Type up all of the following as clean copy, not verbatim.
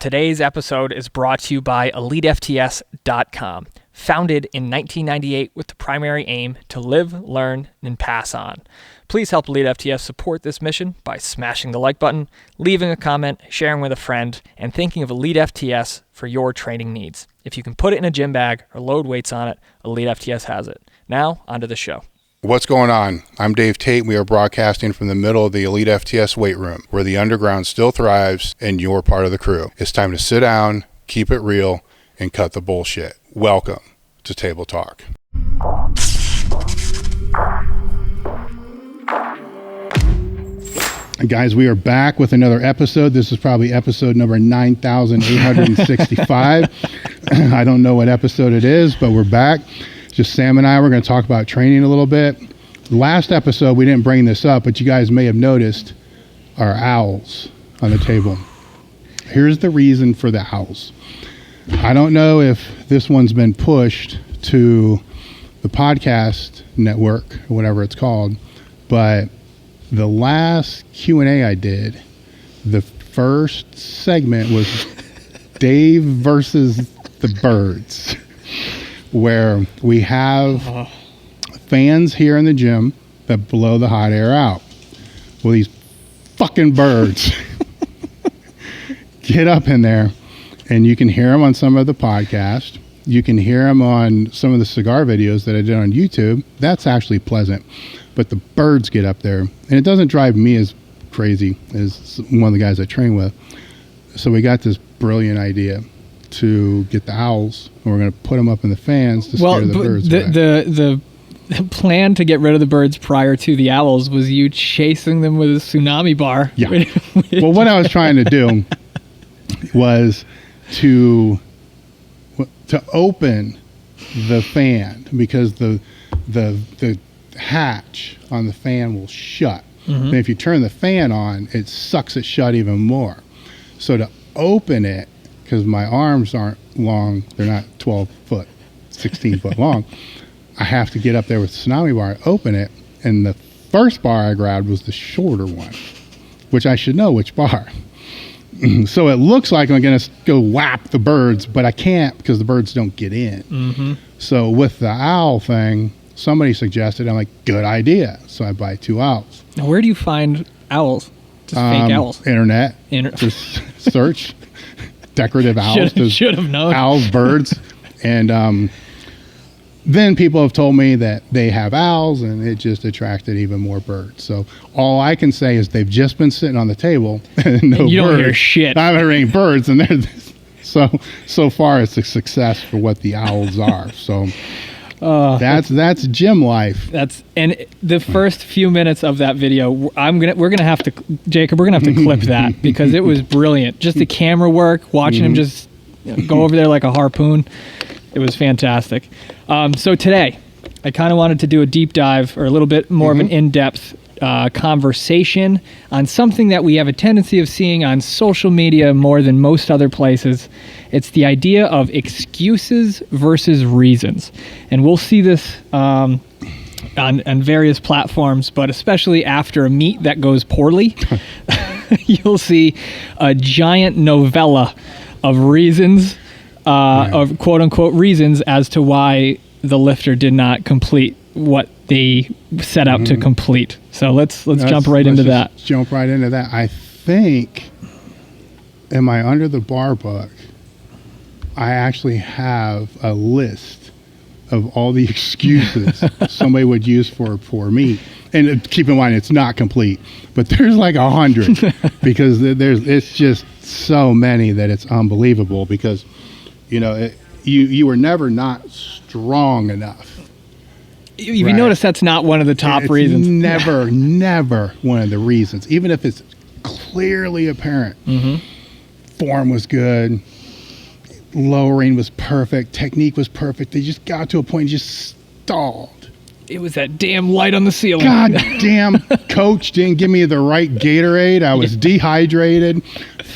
Today's episode is brought to you by elitefts.com. Founded in 1998 with the primary aim to live, learn, and pass on. Please help Elite FTS support this mission by smashing the like button, leaving a comment, sharing with a friend, and thinking of Elite FTS for your training needs. If you can put it in a gym bag or load weights on it, Elite FTS has it. Now, onto the show. What's going on? I'm Dave Tate. We are broadcasting from the middle of the Elite FTS weight room, where the underground still thrives and you're part of the crew. It's time to sit down, keep it real, and cut the bullshit. Welcome to Table Talk. Guys, we are back with another episode. This is probably episode number 9,865. I don't know what episode it is, but we're back. Just Sam and I, we're going to talk about training a little bit. Last episode, we didn't bring this up, but you guys may have noticed our owls on the table. Here's the reason for the owls. I don't know if this one's been pushed to the podcast network or whatever it's called, but the last Q&A I did, the first segment was Dave versus the birds, where we have fans here in the gym that blow the hot air out. Well, these fucking birds get up in there, and you can hear them on some of the podcast. You can hear them on some of the cigar videos that I did on YouTube. That's actually pleasant. But the birds get up there, and it doesn't drive me as crazy as one of the guys I train with. So we got this brilliant idea to get the owls, and we're going to put them up in the fans to scare the birds away. The plan to get rid of the birds prior to the owls was you chasing them with a tsunami bar. Yeah. Well, what I was trying to do was to open the fan, because the hatch on the fan will shut. Mm-hmm. And if you turn the fan on, it sucks it shut even more. So to open it, because my arms aren't long, they're not 12 foot, 16 foot long, I have to get up there with the tsunami bar, open it, and the first bar I grabbed was the shorter one, which I should know which bar. So it looks like I'm going to go whap the birds, but I can't because the birds don't get in. Mm-hmm. So with the owl thing, somebody suggested, I'm like, good idea. So I buy 2 owls. Now, where do you find owls? Just fake owls? Internet. Just search decorative owls. Should have known. Owls, birds. And then people have told me that they have owls, and it just attracted even more birds. So all I can say is they've just been sitting on the table. And you don't hear shit. I haven't heard any birds, and they're so far it's a success for what the owls are. So that's gym life. And the first few minutes of that video, we're gonna have to clip that because it was brilliant. Just the camera work, watching him just go over there like a harpoon. It was fantastic. So today, I kind of wanted to do a deep dive, or a little bit more of an in-depth conversation on something that we have a tendency of seeing on social media more than most other places. It's the idea of excuses versus reasons. And we'll see this on various platforms, but especially after a meet that goes poorly, you'll see a giant novella of reasons, of quote-unquote reasons as to why the lifter did not complete what they set out to complete. So let's jump right into that. Jump right into that. I think in my UnderTheBar book, I actually have a list of all the excuses somebody would use for a poor meet. And keep in mind, it's not complete, but there's like 100 because it's just so many that it's unbelievable, because you were never not strong enough. You notice that's not one of the top reasons. Never one of the reasons. Even if it's clearly apparent. Mm-hmm. Form was good. Lowering was perfect. Technique was perfect. They just got to a point and just stalled. It was that damn light on the ceiling. God damn, coach didn't give me the right Gatorade. I was dehydrated.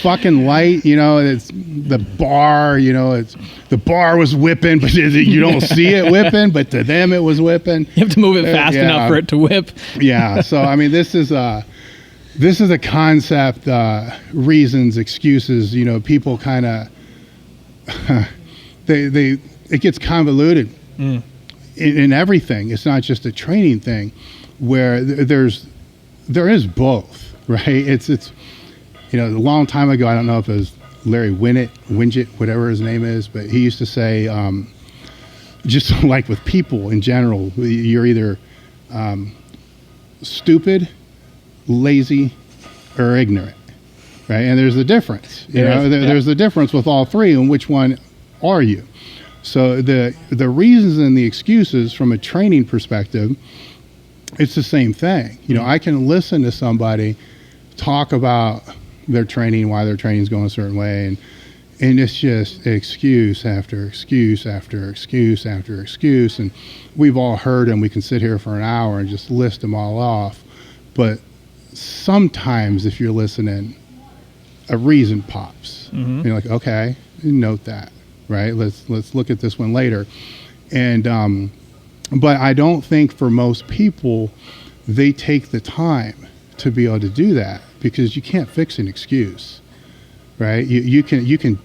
Fucking light, it's the bar, the bar was whipping, but you don't see it whipping, but to them it was whipping. You have to move it fast enough for it to whip. Yeah. So, I mean, this is, this is a concept, reasons, excuses, people kind of, it gets convoluted in everything. It's not just a training thing where there is both, right? It's a long time ago, I don't know if it was Larry Winget, whatever his name is, but he used to say, just like with people in general, you're either stupid, lazy, or ignorant, right? And there's a difference. There's a difference with all three, and which one are you? So the reasons and the excuses from a training perspective, it's the same thing. I can listen to somebody talk about their training, why their training is going a certain way, and it's just excuse after excuse after excuse after excuse, and we've all heard them. We can sit here for an hour and just list them all off, but sometimes if you're listening, a reason pops. You're like, okay, note that, right? Let's look at this one later, and but I don't think for most people they take the time to be able to do that, because you can't fix an excuse, right? You can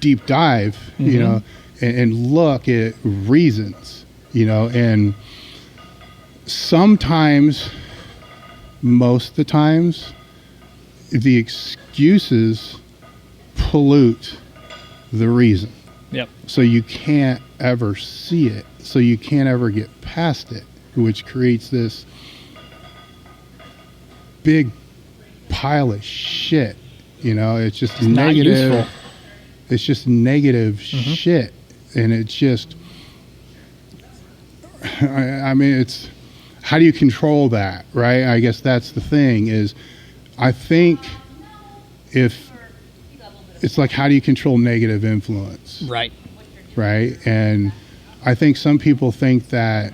deep dive, and look at reasons, and sometimes, most of the times, the excuses pollute the reason. Yep. So you can't ever see it. So you can't ever get past it, which creates this big pile of shit. It's just negative. Not useful. It's just negative shit, and it's just. I mean, it's how do you control that, right? I guess that's the thing. Is I think if it's like, how do you control negative influence? Right. Right, and I think some people think that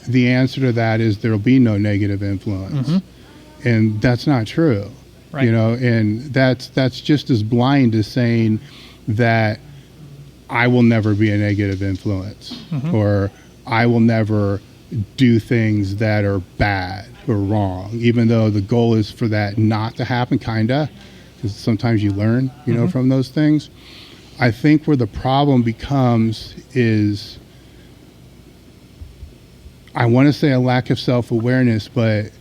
the answer to that is there'll be no negative influence, and that's not true. Right. And that's just as blind as saying that I will never be a negative influence, or I will never do things that are bad or wrong, even though the goal is for that not to happen, kinda, because sometimes you learn, from those things. I think where the problem becomes is, I want to say a lack of self-awareness, but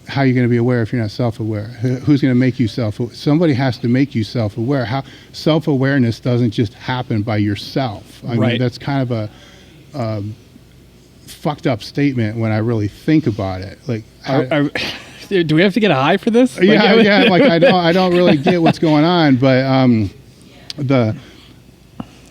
how are you going to be aware if you're not self-aware? Who's going to make you self-aware? Somebody has to make you self-aware. How self-awareness doesn't just happen by yourself. I mean, that's kind of a fucked up statement when I really think about it. Like, do we have to get a high for this? Yeah. Like I don't really get what's going on, but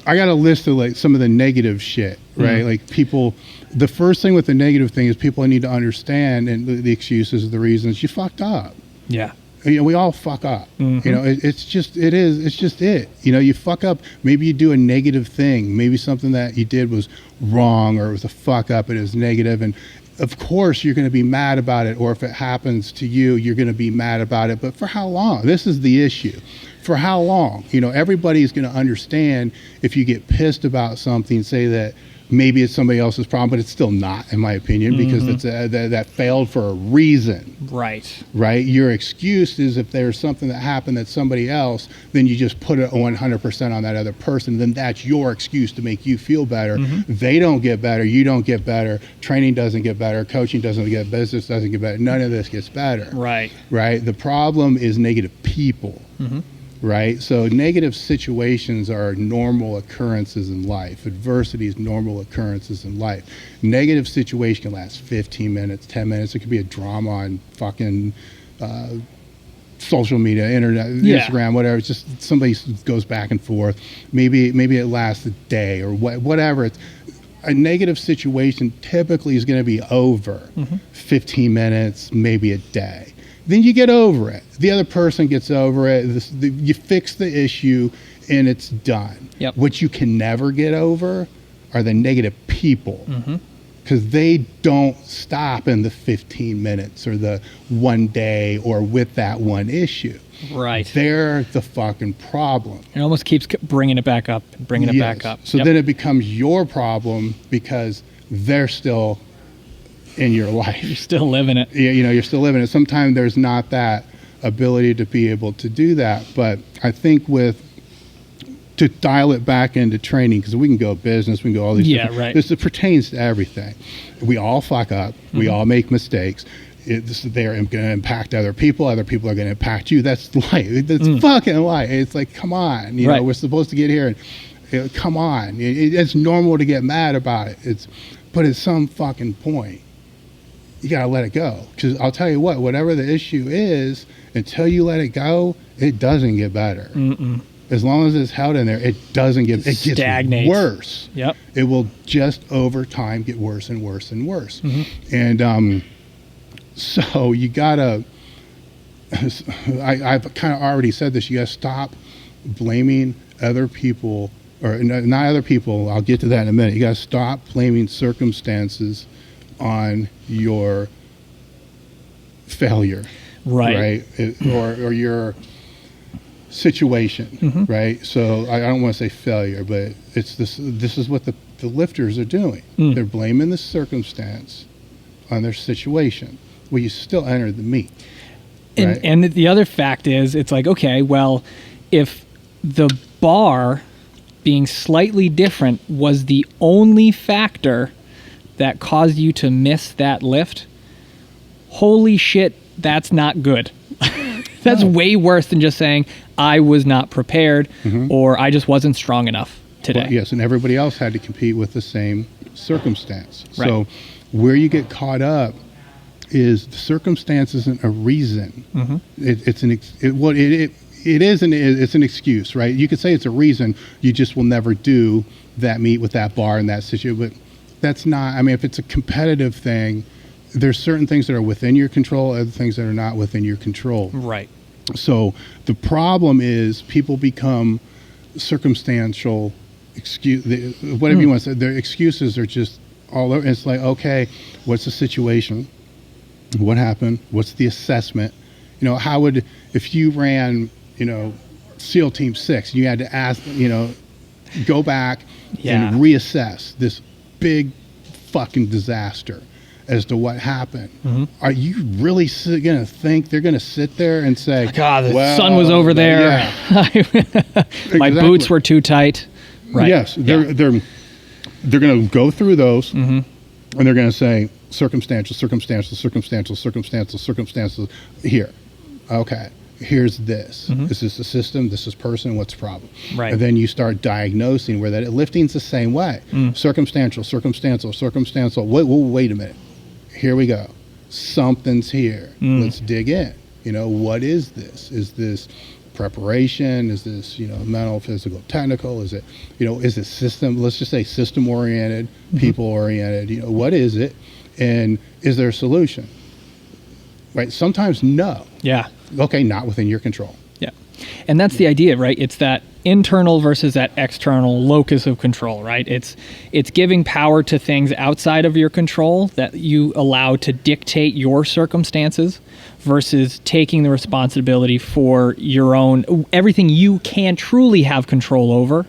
I got a list of like some of the negative shit, right? Like people. The first thing with the negative thing is people need to understand, and the excuses, the reasons, you fucked up. Yeah. We all fuck up. It's just it. You fuck up. Maybe you do a negative thing. Maybe something that you did was wrong, or it was a fuck up and it was negative. And of course you're going to be mad about it. Or if it happens to you, you're going to be mad about it. But for how long? This is the issue. For how long? Everybody's going to understand if you get pissed about something, say that maybe it's somebody else's problem, but it's still not, in my opinion, because it's that failed for a reason. Right. Your excuse is if there's something that happened that's somebody else, then you just put it 100% on that other person. Then that's your excuse to make you feel better. They don't get better. You don't get better. Training doesn't get better. Coaching doesn't get better. Business doesn't get better. None of this gets better. Right. The problem is negative people. Right? So negative situations are normal occurrences in life. Adversity is normal occurrences in life. Negative situation can last 15 minutes, 10 minutes. It could be a drama on fucking social media, internet, Instagram, whatever. It's just somebody goes back and forth. Maybe it lasts a day or whatever. A negative situation typically is going to be over 15 minutes, maybe a day. Then you get over it. The other person gets over it. You fix the issue, and it's done. Yep. What you can never get over are the negative people, because they don't stop in the 15 minutes or the one day or with that one issue. Right. They're the fucking problem. It almost keeps bringing it back up and bringing it back up. So then it becomes your problem because they're still in your life. You're still living it. You're still living it. Sometimes there's not that ability to be able to do that. But I think to dial it back into training, because we can go business, we can go all these right. This pertains to everything. We all fuck up. We all make mistakes. They're going to impact other people are going to impact you. That's life. That's fucking life. It's like, come on, you know, we're supposed to get here and come on. It's normal to get mad about it. But at some fucking point, you got to let it go. Because I'll tell you what, whatever the issue is, until you let it go, it doesn't get better. As long as it's held in there, it doesn't get, it gets stagnates. Worse. Yep. It will just over time get worse and worse and worse. And, so you gotta, I've kind of already said this, you gotta stop blaming other people, or not other people, I'll get to that in a minute. You gotta stop blaming circumstances on your failure. Right? Or your situation, right? So I don't want to say failure, but it's this is what the lifters are doing. They're blaming the circumstance on their situation. Well, you still enter the meet. Right? And the other fact is, it's like, okay, well, if the bar being slightly different was the only factor that caused you to miss that lift, holy shit, that's not good. That's way worse than just saying, I was not prepared or I just wasn't strong enough today. Well, yes, and everybody else had to compete with the same circumstance. Right. So where you get caught up is the circumstance isn't a reason. It's an excuse, right? You could say it's a reason. You just will never do that meet with that bar in that situation. But that's not, I mean, if it's a competitive thing, there's certain things that are within your control, other things that are not within your control. Right. So the problem is people become circumstantial whatever you want to say. Their excuses are just all over. It's like, okay, what's the situation? What happened? What's the assessment? You know, how would, if you ran, you know, SEAL Team 6, you had to ask, you know, go back and reassess this big fucking disaster as to what happened. Are you really going to think they're going to sit there and say, God, the sun was over there. My boots were too tight. Right. Yes. They're going to go through those and they're going to say, circumstantial here. Okay, here's this. Is this a system? This is person. What's the problem? Right. And then you start diagnosing where that lifting's the same way. Circumstantial. Wait a minute. Here we go. Something's here. Let's dig in. You know, what is this? Is this preparation? Is this, you know, mental, physical, technical? Is it, you know, is it system? Let's just say system oriented, people oriented. You know, what is it? And is there a solution? Right? Sometimes no. Yeah. Okay, not within your control. Yeah. And that's the idea, right? It's that internal versus that external locus of control, right? It's giving power to things outside of your control that you allow to dictate your circumstances versus taking the responsibility for your own, everything you can truly have control over,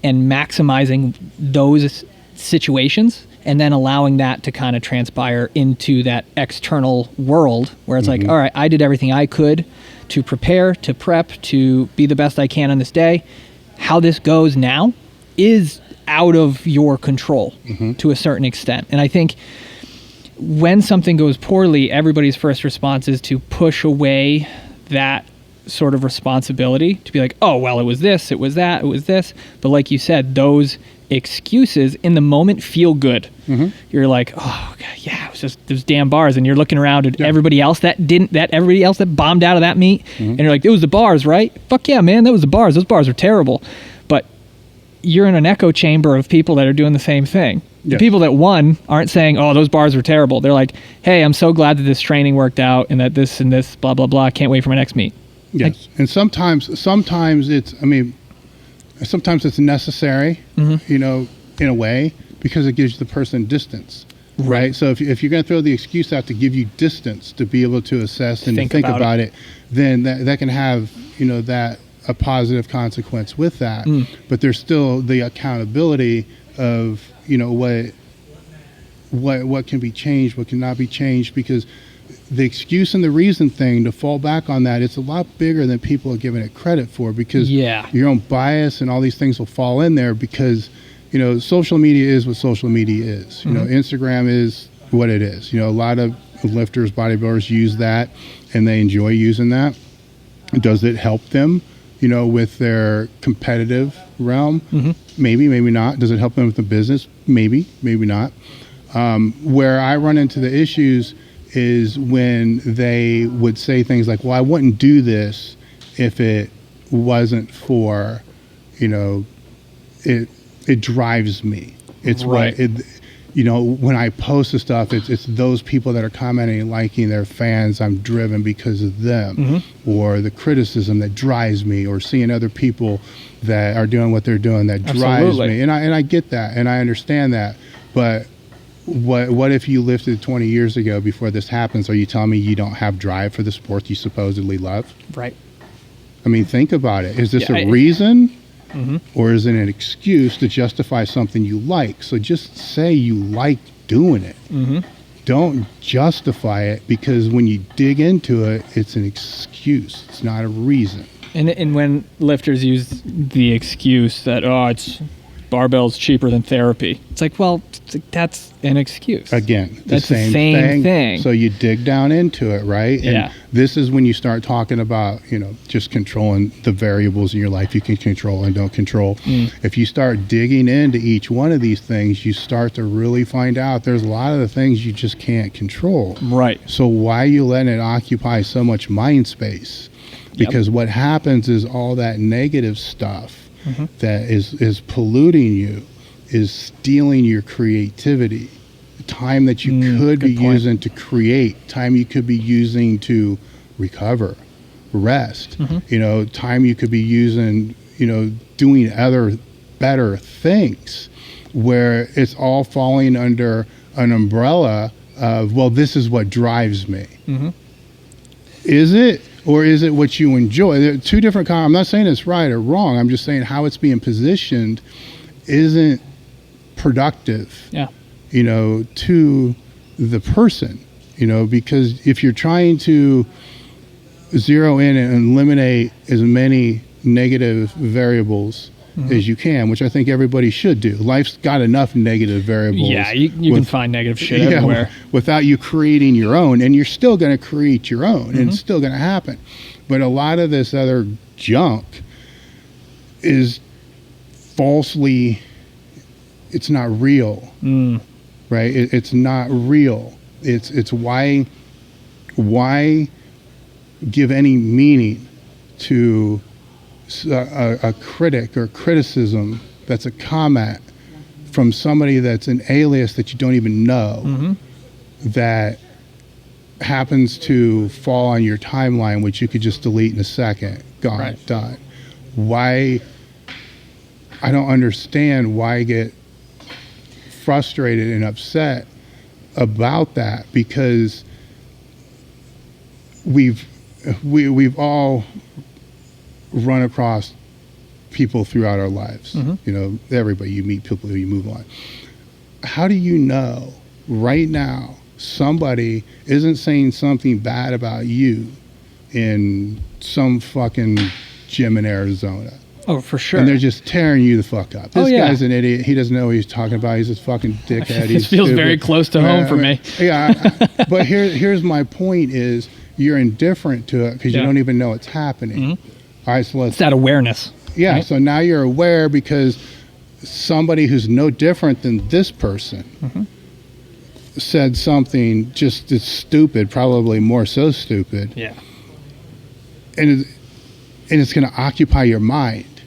and maximizing those situations, and then allowing that to kind of transpire into that external world where it's like, all right, I did everything I could to prepare, to prep, to be the best I can on this day. How this goes now is out of your control to a certain extent. And I think when something goes poorly, everybody's first response is to push away that sort of responsibility, to be like, oh, well, it was this, it was that, it was this. But like you said, those excuses in the moment feel good. You're like, oh God, yeah, it was just those damn bars, and you're looking around at everybody else that bombed out of that meet, and you're like, it was the bars, right? Fuck yeah, man, that was the bars. Those bars are terrible. But you're in an echo chamber of people that are doing the same thing. The people that won aren't saying, oh, those bars were terrible. They're like, hey, I'm so glad that this training worked out and that this and this, blah, blah, blah. Can't wait for my next meet. Yes. And sometimes it's, I mean, sometimes it's necessary, you know, in a way, because it gives the person distance, right? So if you're going to throw the excuse out to give you distance to be able to assess and think about it, then that can have, you know, that a positive consequence with that. But there's still the accountability of, you know, what what can be changed, what cannot be changed, because the excuse and the reason thing, to fall back on that, it's a lot bigger than people are giving it credit for, because your own bias and all these things will fall in there, because, you know, social media is what social media is. You know, Instagram is what it is. You know, a lot of lifters, bodybuilders use that and they enjoy using that. Does it help them, you know, with their competitive realm? Maybe, maybe not. Does it help them with the business? Maybe, maybe not. Where I run into the issues is when they would say things like, well, I wouldn't do this if it wasn't for, you know, it drives me. It's right. You know, when I post the stuff, it's those people that are commenting and liking, their fans, I'm driven because of them, or the criticism that drives me, or seeing other people that are doing what they're doing that drives me. And I get that, and I understand that. But what if you lifted 20 years ago before this happens? Are you telling me you don't have drive for the sport you supposedly love? Right. I mean, think about it. Is this a reason? Or is it an excuse to justify something you like? So just say you like doing it. Don't justify it, because when you dig into it, it's an excuse. It's not a reason. And when lifters use the excuse that, oh, it's barbell's cheaper than therapy, it's like, well, that's an excuse. Again, that's the same thing. So you dig down into it, right? And this is when you start talking about, you know, just controlling the variables in your life you can control and don't control. If you start digging into each one of these things, you start to really find out there's a lot of the things you just can't control. Right. So why are you letting it occupy so much mind space? Because what happens is all that negative stuff that is polluting you is stealing your creativity, time that you could be using to create, time you could be using to recover, rest, you know, time you could be using, you know, doing other better things, where it's all falling under an umbrella of, well, this is what drives me. Is it? Or is it what you enjoy? There are two different I'm not saying it's right or wrong. I'm just saying how it's being positioned isn't productive, you know, to the person, you know, because if you're trying to zero in and eliminate as many negative variables as you can, which I think everybody should do. Life's got enough negative variables. Yeah, you can find negative shit everywhere. Without you creating your own, and you're still going to create your own, and it's still going to happen. But a lot of this other junk is falsely, it's not real, right? It's not real. It's why give any meaning to a critic or criticism that's a comment from somebody that's an alias that you don't even know, that happens to fall on your timeline, which you could just delete in a second. Gone, done. Why? I don't understand why I get frustrated and upset about that, because we've all run across people throughout our lives. You know, everybody, you meet people who you move on. How do you know right now somebody isn't saying something bad about you in some fucking gym in Arizona? Oh, for sure. And they're just tearing you the fuck up. This guy's an idiot. He doesn't know what he's talking about. He's this fucking dickhead. This feels very close to home for me. But here's my point is, you're indifferent to it because you don't even know it's happening. All right, so it's that awareness. Yeah, right? So now you're aware because somebody who's no different than this person said something just as stupid, probably more so stupid. Yeah. And it's going to occupy your mind,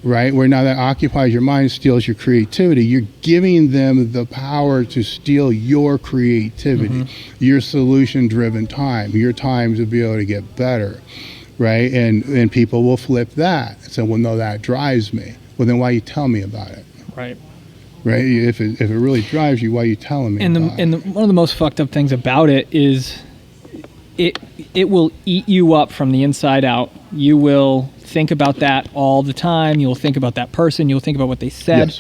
right? Where now that occupies your mind, steals your creativity. You're giving them the power to steal your creativity, your solution-driven time, your time to be able to get better, right? And people will flip that and say, well, no, that drives me. Well, then why you tell me about it? Right. Right? If it really drives you, why are you telling me about it? One of the most fucked up things about it is it will eat you up from the inside out. You will think about that all the time. You'll think about that person. You'll think about what they said.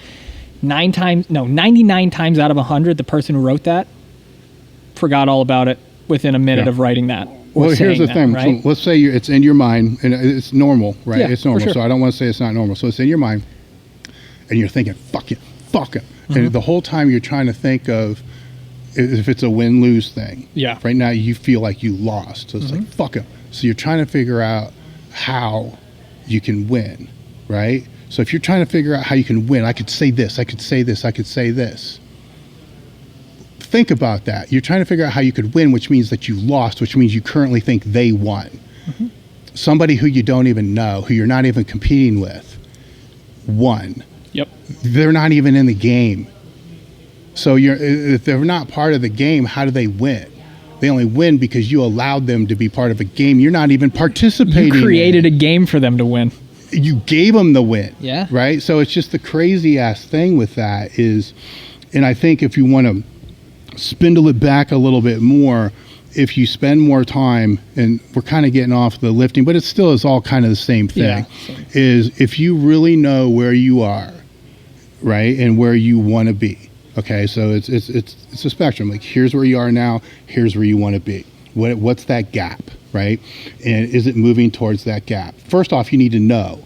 99 times out of 100, the person who wrote that forgot all about it within a minute of writing that. Well, here's the thing. Right? So let's say it's in your mind, and it's normal, right? Yeah, it's normal. for sure. So I don't want to say it's not normal. So it's in your mind, and you're thinking, fuck it. And the whole time you're trying to think of if it's a win-lose thing. Yeah. Right now you feel like you lost. So it's like, fuck it. So you're trying to figure out how you can win, right? So if you're trying to figure out how you can win, I could say this, I could say this, I could say this. Think about that. You're trying to figure out how you could win, which means that you lost, which means you currently think they won. Somebody who you don't even know, who you're not even competing with, won. Yep. They're not even in the game. So if they're not part of the game, how do they win? They only win because you allowed them to be part of a game you're not even participating in. You created a game for them to win. You gave them the win. Yeah. Right? So it's just the crazy ass thing with that is, and I think if you want to spindle it back a little bit more, if you spend more time, and we're kind of getting off the lifting, but it still is all kind of the same thing, is if you really know where you are, right, and where you want to be. Okay, so it's a spectrum. Like, here's where you are now, here's where you want to be. What's that gap, right? And is it moving towards that gap? First off, you need to know,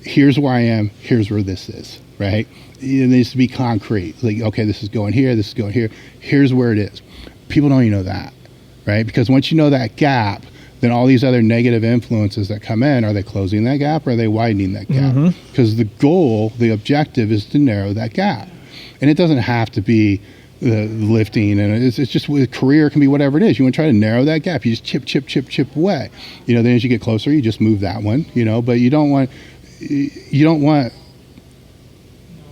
here's where I am, here's where this is, right? It needs to be concrete. Like, okay, this is going here, this is going here, here's where it is. People don't even know that, right? Because once you know that gap, then all these other negative influences that come in, are they closing that gap or are they widening that gap? Because the goal, the objective is to narrow that gap. And it doesn't have to be the lifting, and it's just with career, it can be whatever it is. You want to try to narrow that gap. You just chip away. Then as you get closer, you just move that one. But you don't want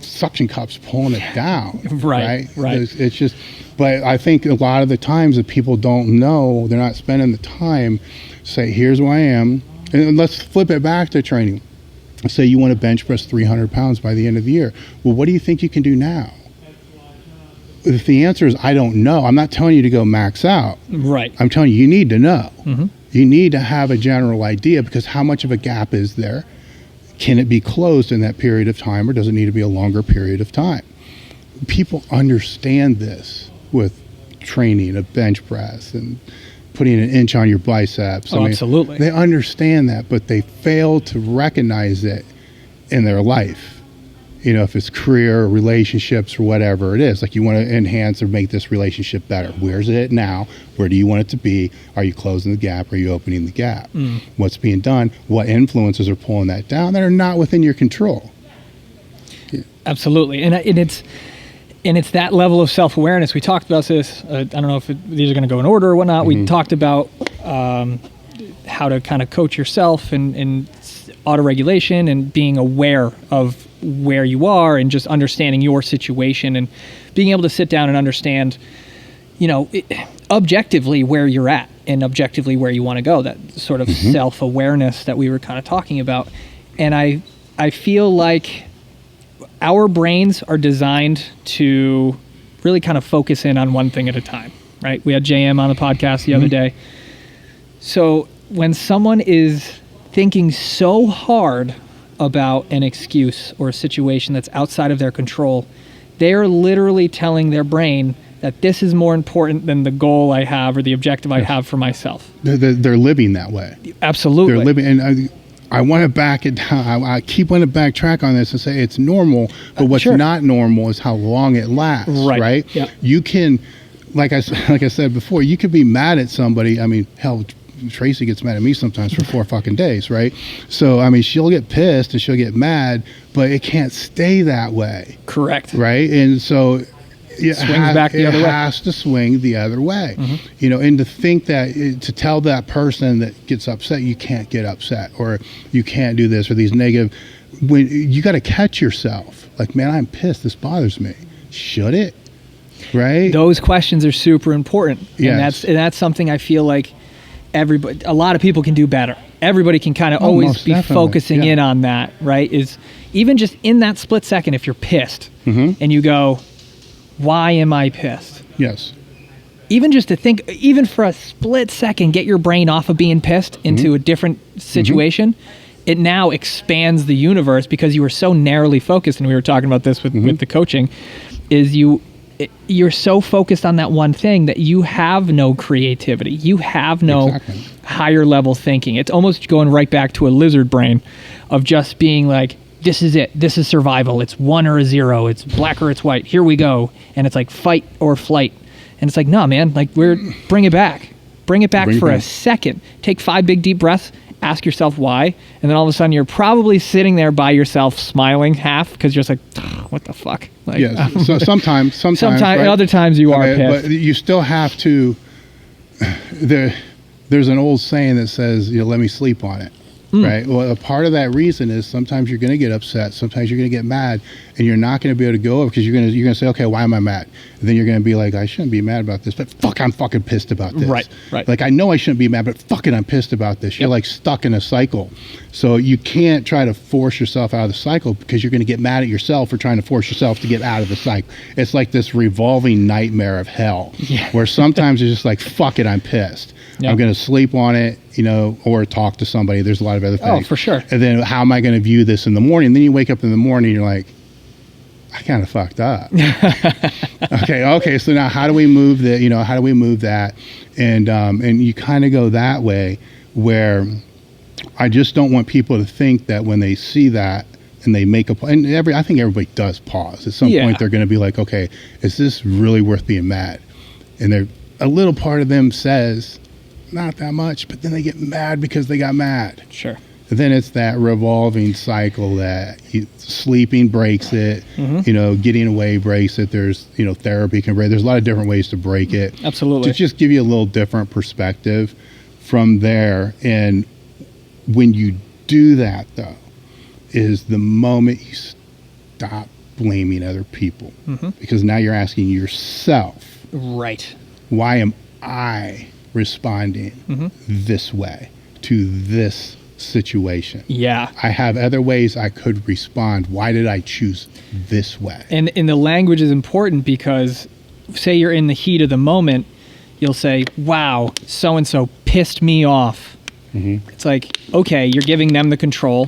suction cups pulling it down. Right. It's just. But I think a lot of the times that people don't know, they're not spending the time. Say, here's where I am, and let's flip it back to training. Say you want to bench press 300 pounds by the end of the year. Well, what do you think you can do now? If the answer is, I don't know, I'm not telling you to go max out. Right. I'm telling you, you need to know. You need to have a general idea, because how much of a gap is there? Can it be closed in that period of time, or does it need to be a longer period of time? People understand this with training, a bench press, and putting an inch on your biceps. I mean, absolutely. They understand that, but they fail to recognize it in their life. If it's career or relationships or whatever it is, like you want to enhance or make this relationship better. Where's it now? Where do you want it to be? Are you closing the gap? Are you opening the gap? What's being done? What influences are pulling that down that are not within your control? Absolutely. And it's that level of self-awareness. We talked about this. I don't know if these are going to go in order or whatnot. We talked about how to kind of coach yourself and auto-regulation and being aware of where you are and just understanding your situation and being able to sit down and understand, objectively where you're at and objectively where you want to go. That sort of self-awareness that we were kind of talking about. And I feel like our brains are designed to really kind of focus in on one thing at a time, right? We had JM on the podcast the other day. So when someone is thinking so hard about an excuse or a situation that's outside of their control, they're literally telling their brain that this is more important than the goal I have or the objective I have for myself. They're living that way. Absolutely. They're living, and I want to back it down. I keep wanting to backtrack on this and say it's normal, but what's not normal is how long it lasts, right? Yep. You can, like I said before, you could be mad at somebody. I mean, hell, Tracy gets mad at me sometimes for 4 fucking days, right? So, I mean, she'll get pissed and she'll get mad, but it can't stay that way. Correct. Right? And so it has to swing the other way. And to think that, to tell that person that gets upset, you can't get upset, or you can't do this, or these negative, when you got to catch yourself. Like, man, I'm pissed. This bothers me. Should it? Right? Those questions are super important. Yes. And that's something I feel like a lot of people can do better. Everybody can kind of always be focusing in on that, right? Is even just in that split second, if you're pissed and you go, why am I pissed? Yes. Even just to think, even for a split second, get your brain off of being pissed into a different situation. it now expands the universe because you were so narrowly focused, and we were talking about this with the coaching, is you're so focused on that one thing that you have no creativity. You have no higher level thinking. It's almost going right back to a lizard brain of just being like, this is it. This is survival. It's 1 or a 0. It's black or it's white. Here we go. And it's like fight or flight. And it's like, no, man, like bring it back. Bring it back for a second. Take 5 big deep breaths. Ask yourself why, and then all of a sudden you're probably sitting there by yourself smiling half because you're just like, what the fuck? Like, yeah. So sometimes, right? Other times you are pissed. But you still have to. There's an old saying that says, let me sleep on it. Right. Well, a part of that reason is sometimes you're going to get upset. Sometimes you're going to get mad, and you're not going to be able to go over because you're going to say, okay, why am I mad? And then you're going to be like, I shouldn't be mad about this, but fuck, I'm fucking pissed about this. Right. Like, I know I shouldn't be mad, but fucking I'm pissed about this. You're like stuck in a cycle. So you can't try to force yourself out of the cycle because you're going to get mad at yourself for trying to force yourself to get out of the cycle. It's like this revolving nightmare of hell where sometimes it's just like, fuck it, I'm pissed. Yep. I'm going to sleep on it, or talk to somebody. There's a lot of other things. Oh, for sure. And then how am I going to view this in the morning? And then you wake up in the morning and you're like, I kind of fucked up. Okay. So now how do we move that? How do we move that? And you kind of go that way where I just don't want people to think that when they see that and they make I think everybody does pause. At some point they're going to be like, okay, is this really worth being mad? And a little part of them says, not that much, but then they get mad because they got mad. Sure. And then it's that revolving cycle that sleeping breaks it, getting away breaks it. There's, therapy can break. There's a lot of different ways to break it. Absolutely. To just give you a little different perspective from there. And when you do that, though, is the moment you stop blaming other people. Because now you're asking yourself, right, why am I responding this way to this situation? Yeah. I have other ways I could respond. Why did I choose this way? And the language is important because say you're in the heat of the moment, you'll say, wow, so-and-so pissed me off. It's like, okay, you're giving them the control,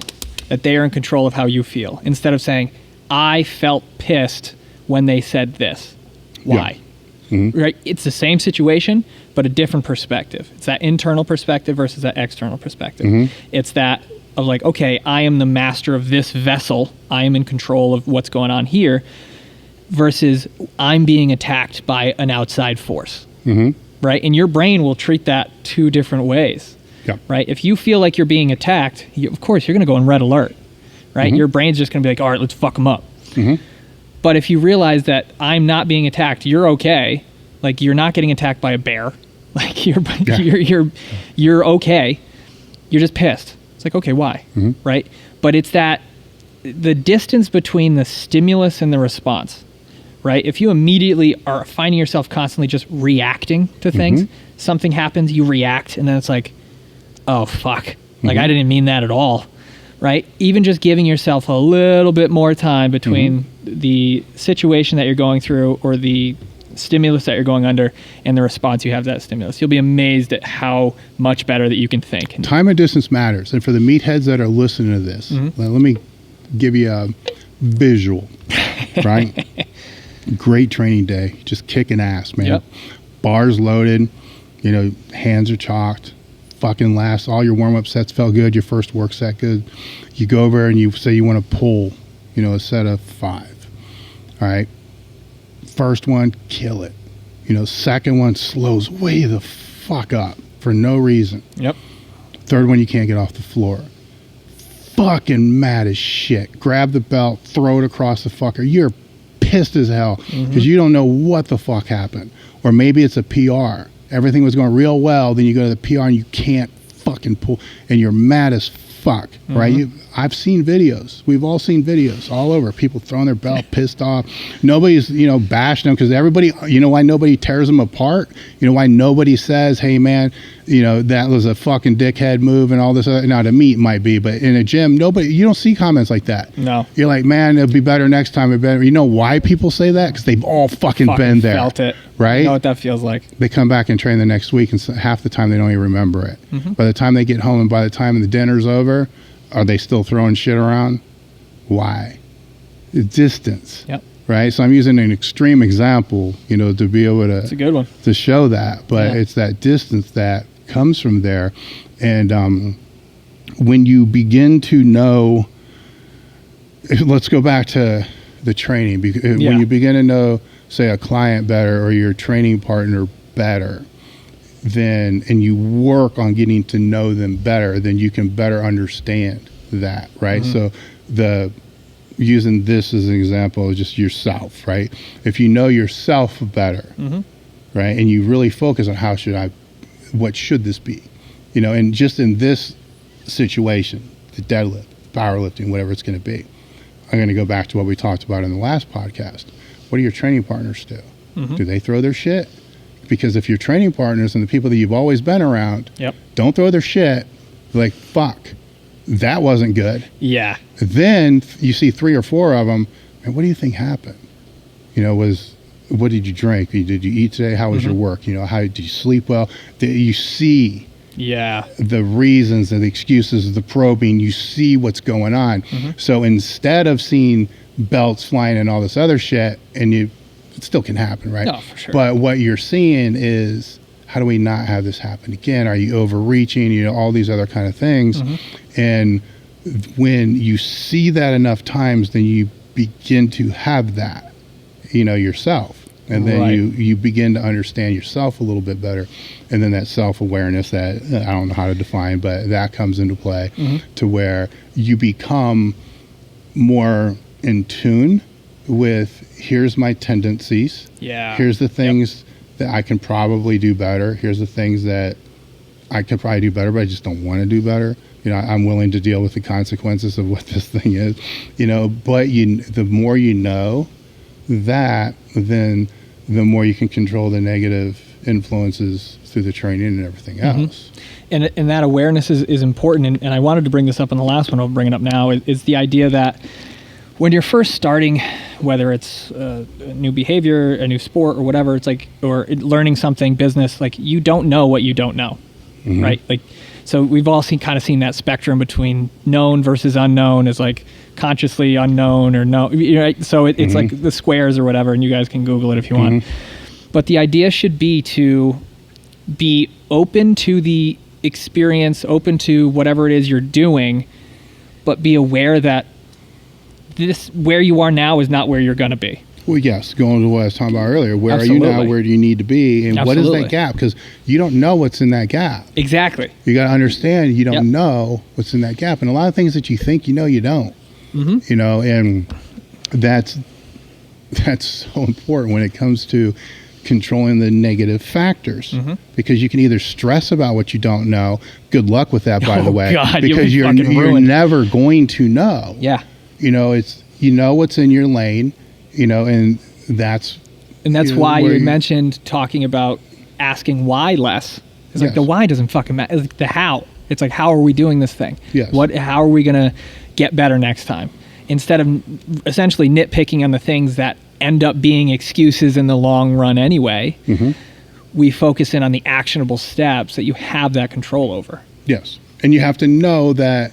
that they are in control of how you feel, instead of saying, I felt pissed when they said this. Why? Right? It's the same situation, but a different perspective. It's that internal perspective versus that external perspective. It's that of like, okay, I am the master of this vessel. I am in control of what's going on here versus I'm being attacked by an outside force. Right? And your brain will treat that 2 different ways. Right? If you feel like you're being attacked, of course, you're going to go in red alert. Right? Your brain's just going to be like, all right, let's fuck them up. But if you realize that I'm not being attacked, you're okay. Like you're not getting attacked by a bear. Like you're okay. You're just pissed. It's like, okay, why? Right? But it's that the distance between the stimulus and the response. Right? If you immediately are finding yourself constantly just reacting to things, something happens, you react, and then it's like, oh fuck. Like I didn't mean that at all. Right? Even just giving yourself a little bit more time between the situation that you're going through or the stimulus that you're going under and the response you have to that stimulus. You'll be amazed at how much better that you can think. Time and distance matters. And for the meatheads that are listening to this, let me give you a visual, right? Great training day. Just kicking ass, man. Bars loaded, hands are chalked. Fucking last, all your warm-up sets felt good, your first work set good. You go over and you say you want to pull, a set of 5. All right. First one, kill it. Second one slows way the fuck up for no reason. Third one, you can't get off the floor. Fucking mad as shit. Grab the belt, throw it across the fucker. You're pissed as hell because you don't know what the fuck happened. Or maybe it's a PR. Everything was going real well, then you go to the PR and you can't fucking pull, and you're mad as fuck, right? I've seen videos. We've all seen videos all over. People throwing their belt, pissed off. Nobody's, bashing them because everybody, why nobody tears them apart? Why nobody says, hey, man, that was a fucking dickhead move and all this other. Now, to me, it might be, but in a gym, you don't see comments like that. No. You're like, man, it'll be better next time. You know why people say that? Because they've all fucking been there. Felt it. Right? You know what that feels like. They come back and train the next week, and half the time they don't even remember it. By the time they get home and by the time the dinner's over, Are they still throwing shit around? Why? Distance. Yep. Right. So I'm using an extreme example, to be able to. It's a good one. To show that, but it's that distance that comes from there, and when you begin to know. Let's go back to the training. When you begin to know, say, a client better or your training partner better, and you work on getting to know them better, then you can better understand that, right? So using this as an example of just yourself, right? If you know yourself better, right, and you really focus on what should this be, and just in this situation, the deadlift, powerlifting, whatever it's going to be. I'm going to go back to what we talked about in the last podcast. What do your training partners do? Do they throw their shit? Because if your training partners and the people that you've always been around don't throw their shit, like, fuck, that wasn't good. Yeah. Then you see 3 or 4 of them, and what do you think happened? What did you drink? Did you eat today? How was your work? How did you sleep well? You see the reasons and the excuses, the probing, you see what's going on. So instead of seeing belts flying and all this other shit, and it still can happen, right? No, for sure. But what you're seeing is, how do we not have this happen again? Are you overreaching? All these other kind of things. And when you see that enough times, then you begin to have that, yourself. And then you begin to understand yourself a little bit better. And then that self-awareness that I don't know how to define, but that comes into play to where you become more in tune with, here's my tendencies. Here's the things that I can probably do better. Here's the things that I could probably do better, but I just don't want to do better. I'm willing to deal with the consequences of what this thing is, but the more you know that, then the more you can control the negative influences through the training and everything else. And that awareness is important. And I wanted to bring this up in the last one, I'll bring it up now, is the idea that when you're first starting, whether it's a new behavior, a new sport or whatever, it's like, or learning something, business, like, you don't know what you don't know, right? Like, so we've all seen that spectrum between known versus unknown, is like consciously unknown or no. So it's like the squares or whatever, and you guys can Google it if you want. But the idea should be to be open to the experience, open to whatever it is you're doing, but be aware that this, where you are now, is not where you're going to be. Well, yes, going to what I was talking about earlier. Where are you now? Where do you need to be? And what is that gap? Because you don't know what's in that gap. Exactly. You got to understand you don't know what's in that gap. And a lot of things that you think you don't. And that's so important when it comes to controlling the negative factors, because you can either stress about what you don't know. Good luck with that, by the way, God, because you're never going to know. It's what's in your lane. And that's why you mentioned talking about asking why less. It's like the why doesn't fucking matter. It's like the how. It's like, how are we doing this thing? How are we going to get better next time? Instead of essentially nitpicking on the things that end up being excuses in the long run anyway, we focus in on the actionable steps that you have that control over. Yes. And you have to know that,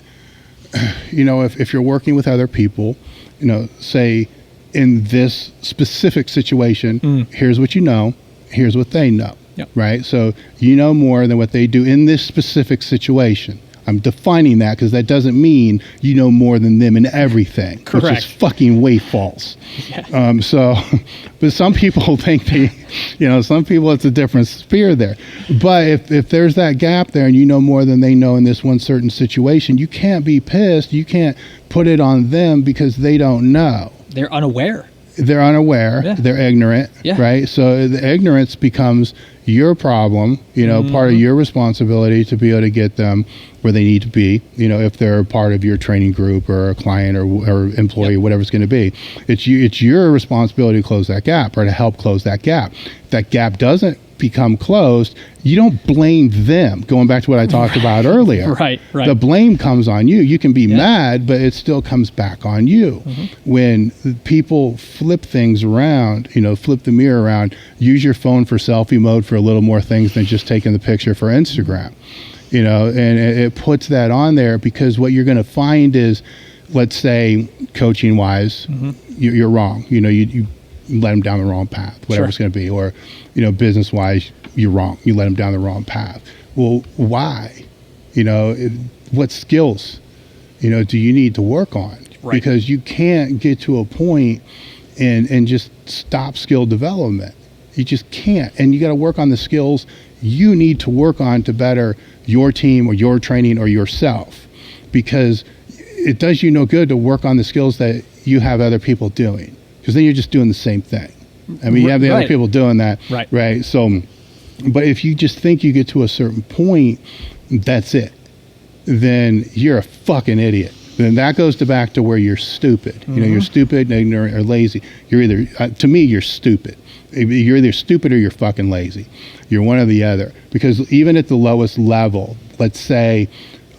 if you're working with other people, say, in this specific situation, here's what you know, here's what they know, right? So you know more than what they do in this specific situation. I'm defining that because that doesn't mean you know more than them in everything. Correct. Which is fucking way false. But some people think some people, it's a different sphere there. But if there's that gap there and you know more than they know in this one certain situation, you can't be pissed. You can't put it on them because they don't know. They're unaware. They're ignorant, right? So the ignorance becomes your problem, part of your responsibility to be able to get them where they need to be, if they're part of your training group or a client or employee, whatever it's going to be. It's your responsibility to close that gap or to help close that gap. If that gap doesn't become closed, you don't blame them. Going back to what I talked about earlier. Right. The blame comes on you. You can be mad, but it still comes back on you. When people flip things around, flip the mirror around, use your phone for selfie mode for a little more things than just taking the picture for Instagram. you know, and it puts that on there, because what you're going to find is, let's say coaching wise, you're wrong. You know, you let them down the wrong path, whatever it's going to be, or, you know, business wise, you're wrong. You let them down the wrong path. Well, why? You know, what skills, you know, do you need to work on? Right. Because you can't get to a point and just stop skill development. You just can't. And you got to work on the skills you need to work on to better your team or your training or yourself, because it does you no good to work on the skills that you have other people doing, because then you're just doing the same thing. I mean, you have the other people doing that. Right. So, but if you just think you get to a certain point, that's it, then you're a fucking idiot. Then that goes back to where you're stupid. You know, you're stupid, ignorant, or lazy. You're either, to me, you're stupid. You're either stupid or you're fucking lazy. You're one or the other. Because even at the lowest level, let's say,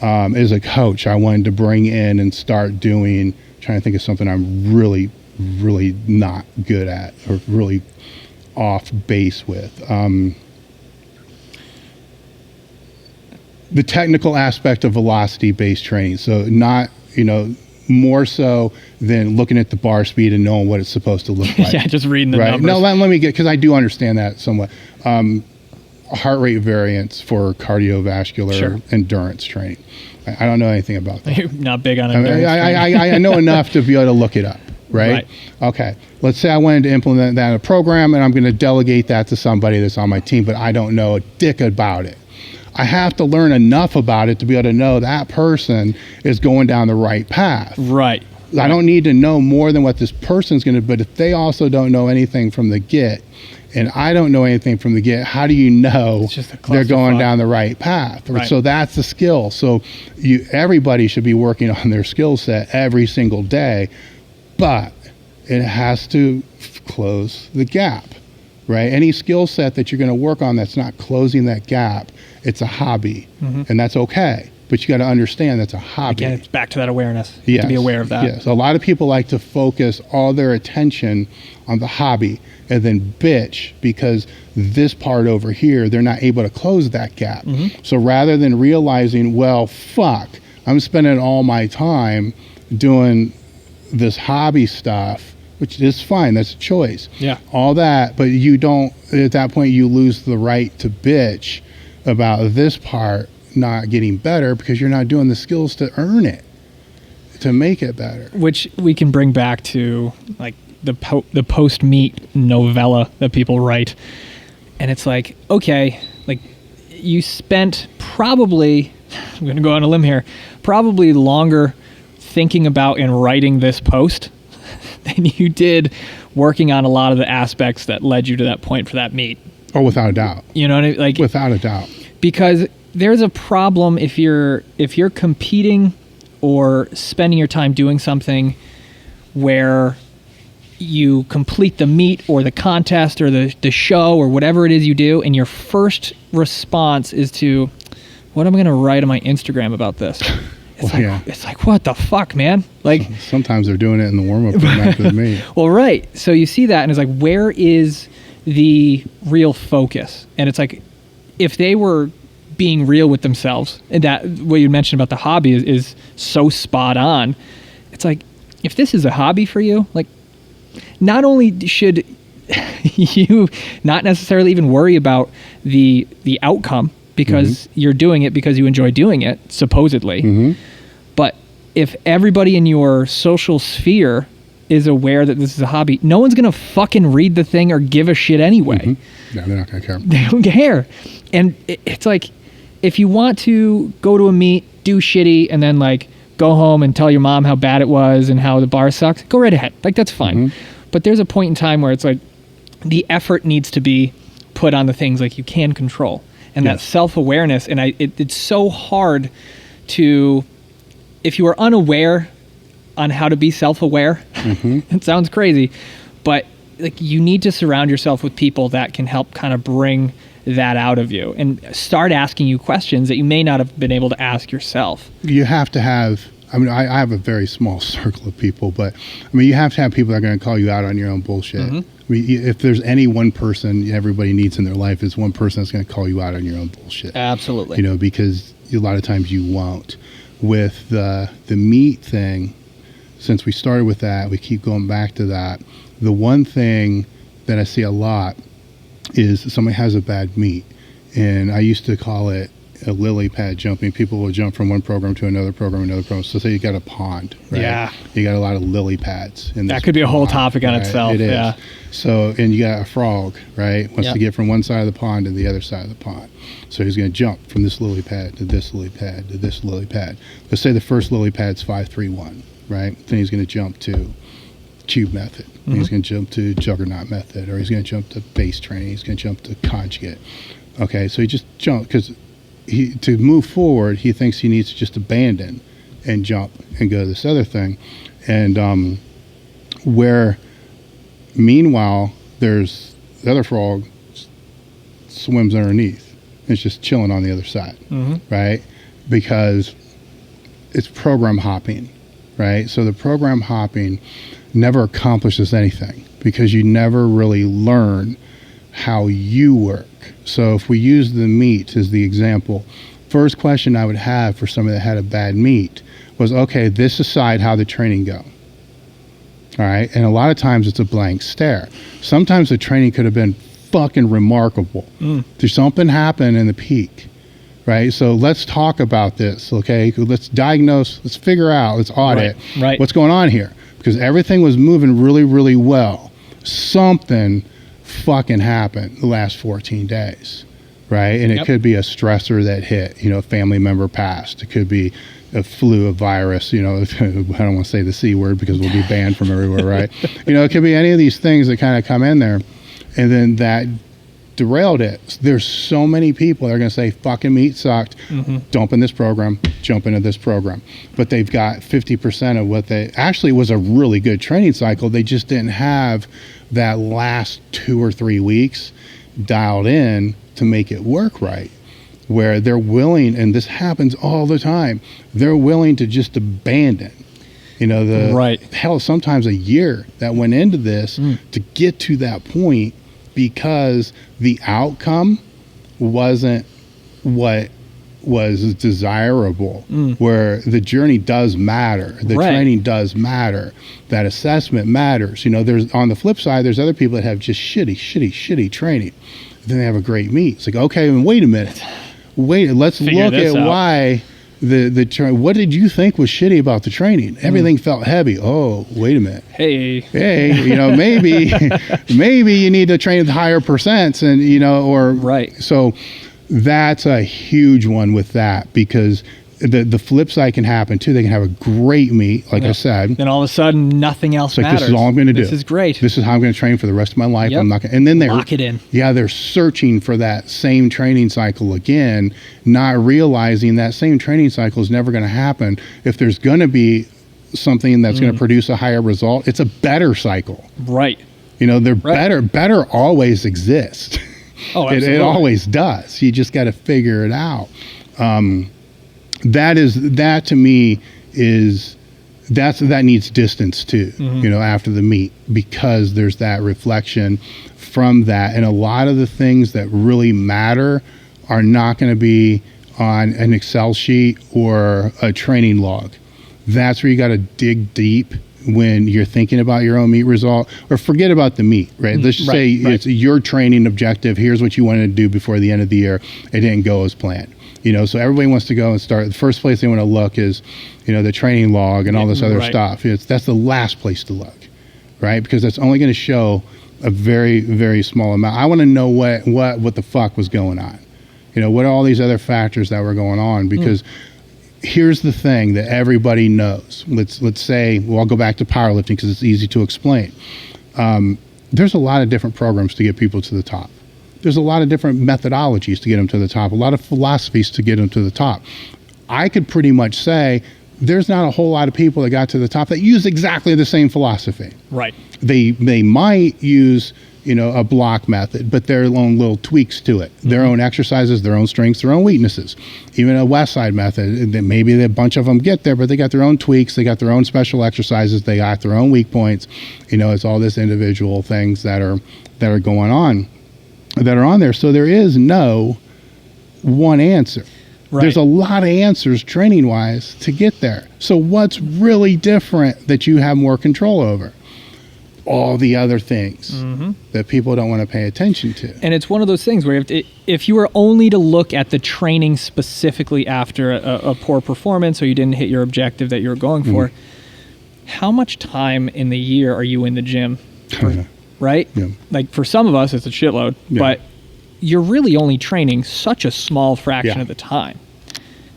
as a coach, I wanted to bring in and start doing, trying to think of something I'm really, really not good at, or really off base with. The technical aspect of velocity-based training. So not, you know, more so than looking at the bar speed and knowing what it's supposed to look like. Yeah, just reading the numbers. No, let me get, because I do understand that somewhat. Heart rate variance for cardiovascular endurance training. I don't know anything about that. You're not big on endurance. I know enough to be able to look it up, right? Okay. Let's say I wanted to implement that in a program, and I'm going to delegate that to somebody that's on my team, but I don't know a dick about it. I have to learn enough about it to be able to know that person is going down the right path. Right. I don't need to know more than what this person's going to, but if they also don't know anything from the get, and I don't know anything from the get, how do you know they're going down the right path? Right. So that's the skill. So everybody should be working on their skill set every single day, but it has to close the gap, right? Any skill set that you're going to work on that's not closing that gap, it's a hobby, and that's okay. But you got to understand that's a hobby. Again, it's back to that awareness. You have to be aware of that. Yes. A lot of people like to focus all their attention on the hobby and then bitch because this part over here, they're not able to close that gap. So rather than realizing, well, fuck, I'm spending all my time doing this hobby stuff, which is fine. That's a choice. Yeah. All that, but you don't, at that point, you lose the right to bitch about this part not getting better because you're not doing the skills to earn it, to make it better. Which we can bring back to like the post-meet novella that people write. And it's like, okay, like you spent probably, I'm going to go on a limb here, probably longer thinking about and writing this post than you did working on a lot of the aspects that led you to that point for that meet. Oh, without a doubt. You know what I mean? Like, without a doubt. Because there's a problem if you're competing or spending your time doing something where you complete the meet or the contest or the show or whatever it is you do, and your first response is to, what am I going to write on my Instagram about this? It's like, what the fuck, man? Like sometimes they're doing it in the warm-up after the meet. Well, right. So you see that, and it's like, where is the real focus? And it's like, if they were being real with themselves, and that what you mentioned about the hobby is so spot on. It's like, if this is a hobby for you, like, not only should you not necessarily even worry about the outcome because you're doing it because you enjoy doing it, supposedly, but if everybody in your social sphere is aware that this is a hobby, no one's gonna fucking read the thing or give a shit anyway. Yeah, they're not gonna care. They don't care. And it's like, if you want to go to a meet, do shitty, and then like go home and tell your mom how bad it was and how the bar sucks, go right ahead. Like, that's fine. But there's a point in time where it's like the effort needs to be put on the things like you can control. And that self-awareness, and it's so hard to, if you are unaware on how to be self-aware, it sounds crazy, but like you need to surround yourself with people that can help kind of bring that out of you and start asking you questions that you may not have been able to ask yourself. You have to have, I mean, I have a very small circle of people, but I mean, you have to have people that are going to call you out on your own bullshit. I mean, if there's any one person everybody needs in their life, is one person that's going to call you out on your own bullshit. Absolutely. You know, because a lot of times you won't. With the meat thing, since we started with that, we keep going back to that. The one thing that I see a lot is somebody has a bad meat, and I used to call it a lily pad jumping. People will jump from one program to another program, So say you got a pond, right? Yeah. You got a lot of lily pads. That could be a whole topic on itself. It is. Yeah. So, and you got a frog, right? Wants to get from one side of the pond to the other side of the pond. So he's going to jump from this lily pad to this lily pad to this lily pad. Let's say the first lily pad's 5, 3, 1, right? Then he's going to jump to cube method. Mm-hmm. He's going to jump to juggernaut method, or he's going to jump to base training. He's going to jump to conjugate. Okay, so he just jumped because to move forward, he thinks he needs to just abandon and jump and go to this other thing. And where, meanwhile, there's the other frog swims underneath. It's just chilling on the other side, right? Because it's program hopping, right? So the program hopping never accomplishes anything because you never really learn how you work. So if we use the meat as the example, first question I would have for somebody that had a bad meat was, okay, this aside, how the training go? All right. And a lot of times it's a blank stare. Sometimes the training could have been fucking remarkable. There's something happened in the peak, right? So let's talk about this. Okay. Let's diagnose, let's figure out, let's audit what's going on here, because everything was moving really, really well. Something fucking happened the last 14 days, right? And it could be a stressor that hit, a family member passed. It could be a flu, a virus, I don't want to say the C word because we'll be banned from everywhere, right? It could be any of these things that kind of come in there, and then that derailed it. There's so many people that are going to say, fucking meat sucked, dump in this program, jump into this program. But they've got 50% of what they actually was a really good training cycle. They just didn't have that last 2 or 3 weeks dialed in to make it work right, where they're willing, and this happens all the time, they're willing to just abandon, hell, sometimes a year that went into this to get to that point because the outcome wasn't what was desirable, where the journey does matter, the training does matter, that assessment matters. There's, on the flip side, there's other people that have just shitty training. Then they have a great meet. It's like, okay, wait a minute. Let's look at why the training. What did you think was shitty about the training? Everything felt heavy. Oh, wait a minute. Hey, maybe you need to train with higher percents, and so that's a huge one with that, because the flip side can happen too. They can have a great meet, like I said. Then all of a sudden, nothing else matters. This is all I'm going to do. This is great. This is how I'm going to train for the rest of my life. I'm not going. And then they lock it in. Yeah, they're searching for that same training cycle again, not realizing that same training cycle is never going to happen. If there's going to be something that's going to produce a higher result, it's a better cycle. Right. They're better always exist. Oh, absolutely. It always does. You just got to figure it out. That to me is that needs distance too, after the meet, because there's that reflection from that. And a lot of the things that really matter are not going to be on an Excel sheet or a training log. That's where you got to dig deep when you're thinking about your own meet result, or forget about the meet, right? Let's just say it's your training objective. Here's what you wanted to do before the end of the year. It didn't go as planned. So everybody wants to go and start. The first place they want to look is, the training log and all this other stuff. That's the last place to look, right? Because that's only going to show a very, very small amount. I want to know what the fuck was going on. What are all these other factors that were going on? Because here's the thing that everybody knows. Let's say, I'll go back to powerlifting because it's easy to explain. There's a lot of different programs to get people to the top. There's a lot of different methodologies to get them to the top, a lot of philosophies to get them to the top. I could pretty much say there's not a whole lot of people that got to the top that use exactly the same philosophy. Right. They might use, a block method, but their own little tweaks to it, their own exercises, their own strengths, their own weaknesses. Even a West Side method, maybe a bunch of them get there, but they got their own tweaks, they got their own special exercises, they got their own weak points. It's all this individual things that are going on, that are on there. So there is no one answer. Right. There's a lot of answers training wise to get there. So what's really different that you have more control over? All the other things that people don't want to pay attention to. And it's one of those things where if you were only to look at the training specifically after a poor performance or you didn't hit your objective that you were going for, how much time in the year are you in the gym? Right? Yeah. Like for some of us, it's a shitload, but you're really only training such a small fraction of the time.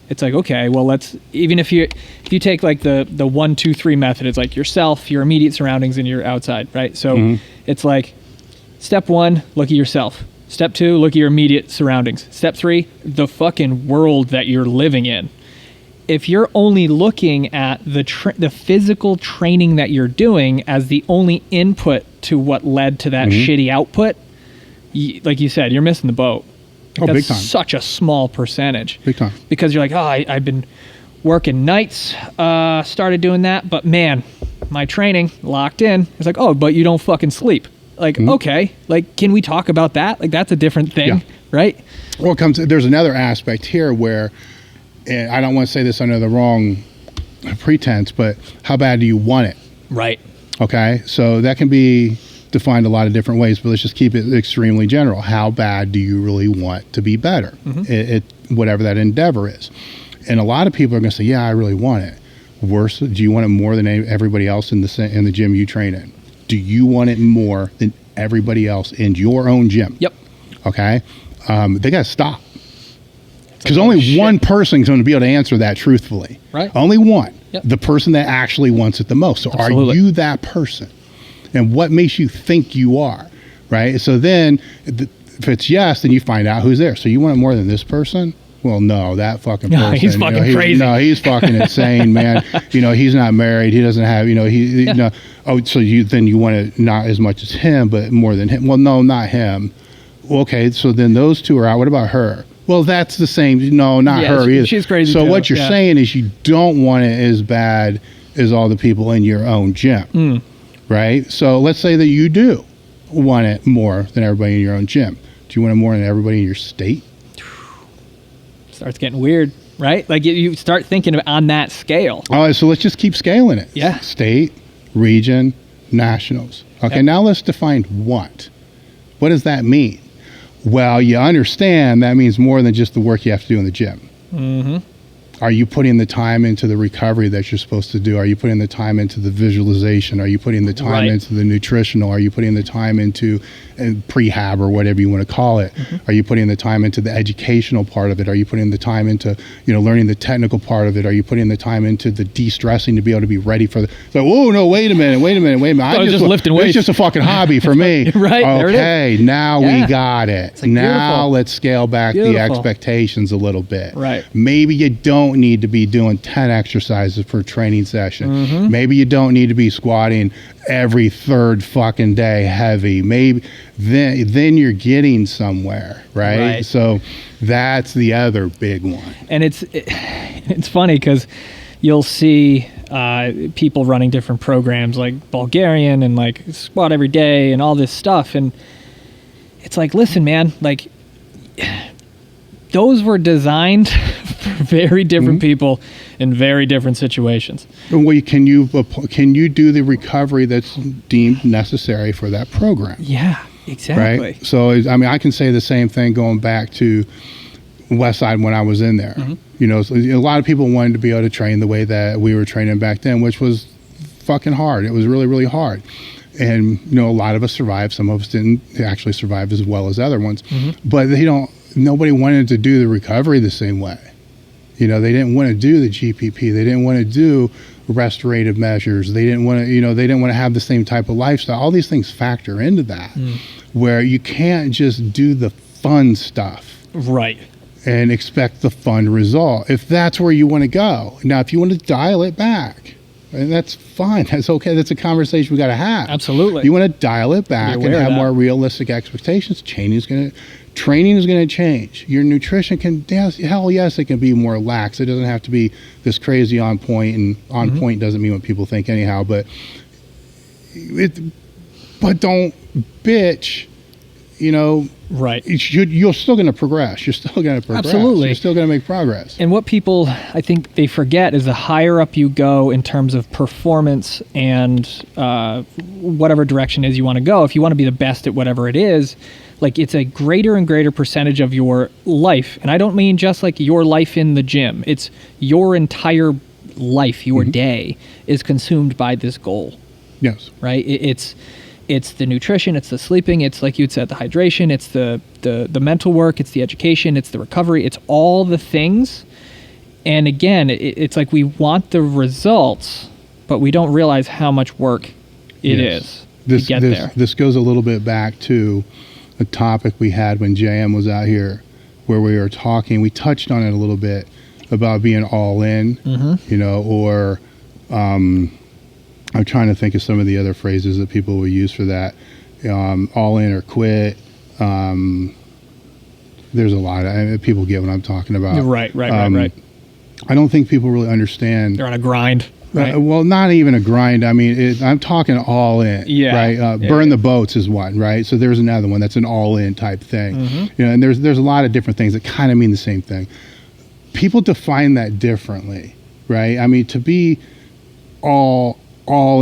It's like, okay, well, even if you take like the 1, 2, 3 method, it's like yourself, your immediate surroundings, and your outside, right? So it's like step 1, look at yourself. Step 2, look at your immediate surroundings. Step 3, the fucking world that you're living in. If you're only looking at the physical training that you're doing as the only input to what led to that shitty output, like you said, you're missing the boat. That's big time. Such a small percentage. Big time. Because you're like, I've been working nights, started doing that, but man, my training locked in. It's like, but you don't fucking sleep. Like, okay, like, can we talk about that? Like, that's a different thing, right? Well, there's another aspect here where, and I don't want to say this under the wrong pretense, but how bad do you want it? Right. Okay, so that can be defined a lot of different ways, but let's just keep it extremely general. How bad do you really want to be better? Whatever that endeavor is. And a lot of people are going to say, yeah, I really want it. Worse, do you want it more than everybody else in the gym you train in? Do you want it more than everybody else in your own gym? Yep. Okay, they got to stop. Because only one person is going to be able to answer that truthfully. Right. Only one. Yep. The person that actually wants it the most. So Absolutely. Are you that person? And what makes you think you are, right? So then, if it's yes, then you find out who's there. So you want it more than this person? Well, no, that fucking person. He's fucking crazy. No, he's fucking insane, man. He's not married. He doesn't have, so you want it not as much as him, but more than him. Well, no, not him. Okay, so then those two are out. What about her? Well, that's the same. No, not her either. She's crazy So too. what you're saying is you don't want it as bad as all the people in your own gym. Right? So let's say that you do want it more than everybody in your own gym. Do you want it more than everybody in your state? Starts getting weird, right? Like you start thinking on that scale. All right, so let's just keep scaling it. Yeah. State, region, nationals. Okay, Now let's define what. What does that mean? Well, you understand that means more than just the work you have to do in the gym. Are you putting the time into the recovery that you're supposed to do? Are you putting the time into the visualization? Are you putting the time into the nutritional? Are you putting the time into prehab or whatever you want to call it? Are you putting the time into the educational part of it? Are you putting the time into learning the technical part of it? Are you putting the time into the de-stressing to be able to be ready for oh no, wait a minute. I'm just lifting weights. It's just a fucking hobby for me. Right. Okay, now we got it. Like, now beautiful. let's scale back the expectations a little bit. Right. Maybe you don't need to be doing 10 exercises per training session. Maybe you don't need to be squatting every third fucking day heavy. Maybe then you're getting somewhere, right? So that's the other big one. And it's funny because you'll see people running different programs like Bulgarian and like squat every day and all this stuff, and it's like, listen, man, like those were designed for very different people in very different situations. Well, can you do the recovery that's deemed necessary for that program? Yeah, exactly. Right. So I can say the same thing going back to Westside when I was in there. So a lot of people wanted to be able to train the way that we were training back then, which was fucking hard. It was really, really hard. And a lot of us survived. Some of us didn't actually survive as well as other ones. But nobody wanted to do the recovery the same way. They didn't want to do the GPP. They didn't want to do restorative measures. They didn't want to, they didn't want to have the same type of lifestyle. All these things factor into that, where you can't just do the fun stuff. Right. And expect the fun result. If that's where you want to go. Now, if you want to dial it back, and that's fine. That's okay. That's a conversation we got to have. Absolutely. You want to dial it back and have more realistic expectations. Training is going to change. Your nutrition can, yes, it can be more lax. It doesn't have to be this crazy on point, and on point doesn't mean what people think anyhow. But don't bitch right, you're still going to progress. You're still going to progress. Absolutely. You're still going to make progress. And what people, I think they forget is the higher up you go in terms of performance and whatever direction is you want to go, if you want to be the best at whatever it is, like it's a greater and greater percentage of your life. And I don't mean just like your life in the gym. It's your entire life, your day is consumed by this goal. Yes. Right? It's the nutrition, it's the sleeping, it's like you'd said, the hydration, it's the mental work, it's the education, it's the recovery, it's all the things. And again, it's like we want the results, but we don't realize how much work it is to get there. This goes a little bit back to a topic we had when JM was out here, where we were talking. We touched on it a little bit about being all in, or I'm trying to think of some of the other phrases that people will use for that. All in or quit. There's a lot of people get what I'm talking about. Right. I don't think people really understand. They're on a grind. Right? Well, not even a grind. I mean, I'm talking all in. Yeah. Right. Burn the boats is one. Right. So there's another one that's an all in type thing. And there's a lot of different things that kind of mean the same thing. People define that differently. Right. I mean, to be all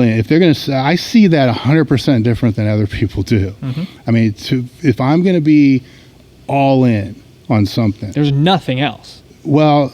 in, if they're going to say, I see that 100% different than other people do. I mean, if I'm going to be all in on something, there's nothing else. Well,